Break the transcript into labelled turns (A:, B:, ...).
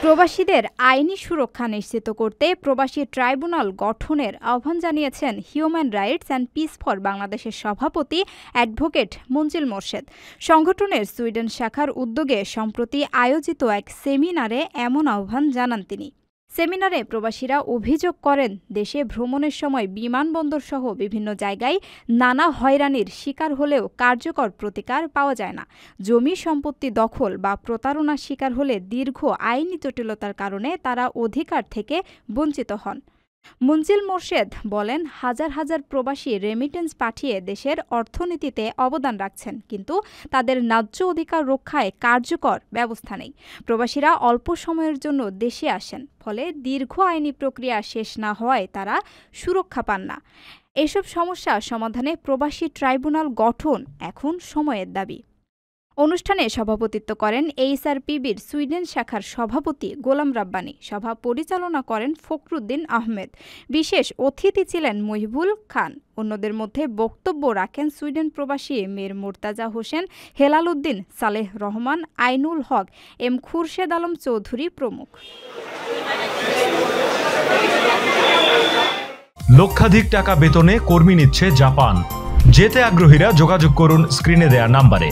A: প্রবাসীদের আইনি সুরক্ষা নিশ্চিত করতে প্রবাসী ট্রাইব্যুনাল গঠনের আহ্বান জানিয়েছেন human rights and piece for বাংলাদেশের সভাপতি অ্যাডভোকেট মঞ্জিল মোরশেদ। সংগঠনের সুইডেন শাখার উদ্যোগে সম্প্রতি আয়োজিত এক সেমিনারে এমন আহ্বান জানান তিনি। সেমিনারে প্রবাসীরা অভিযোগ করেন, দেশে ভ্রমণের সময় বিমানবন্দরসহ বিভিন্ন জায়গায় নানা হয়রানির শিকার হলেও কার্যকর প্রতিকার পাওয়া যায় না। জমি সম্পত্তি দখল বা প্রতারণার শিকার হলে দীর্ঘ আইনি জটিলতার কারণে তারা অধিকার থেকে বঞ্চিত হন। মঞ্জিল মোরশেদ বলেন, হাজার হাজার প্রবাসী রেমিটেন্স পাঠিয়ে দেশের অর্থনীতিতে অবদান রাখছেন, কিন্তু তাদের ন্যায্য অধিকার রক্ষায় কার্যকর ব্যবস্থা নেই। প্রবাসীরা অল্প সময়ের জন্য দেশে আসেন, ফলে দীর্ঘ আইনি প্রক্রিয়া শেষ না হওয়ায় তারা সুরক্ষা পান না। এসব সমস্যা সমাধানে প্রবাসী ট্রাইব্যুনাল গঠন এখন সময়ের দাবি। অনুষ্ঠানে সভাপতিত্ব করেন এইচআরপিবির সুইডেন শাখার সভাপতি গোলাম রাব্বানী। সভা পরিচালনা করেন ফখরুদ্দিন আহমেদ। বিশেষ অতিথি ছিলেন মহিবুল খান। অন্যদের মধ্যে বক্তব্য রাখেন সুইডেন প্রবাসী মীর মুর্তাজা হোসেন, হেলাল উদ্দিন, সালেহ রহমান, আইনুল হক, এম খুরশেদ আলম চৌধুরী প্রমুখ।
B: লক্ষাধিক টাকা বেতনে কর্মী নিচ্ছে জাপান। যেতে আগ্রহীরা যোগাযোগ করুন স্ক্রিনে দেয়া নাম্বারে।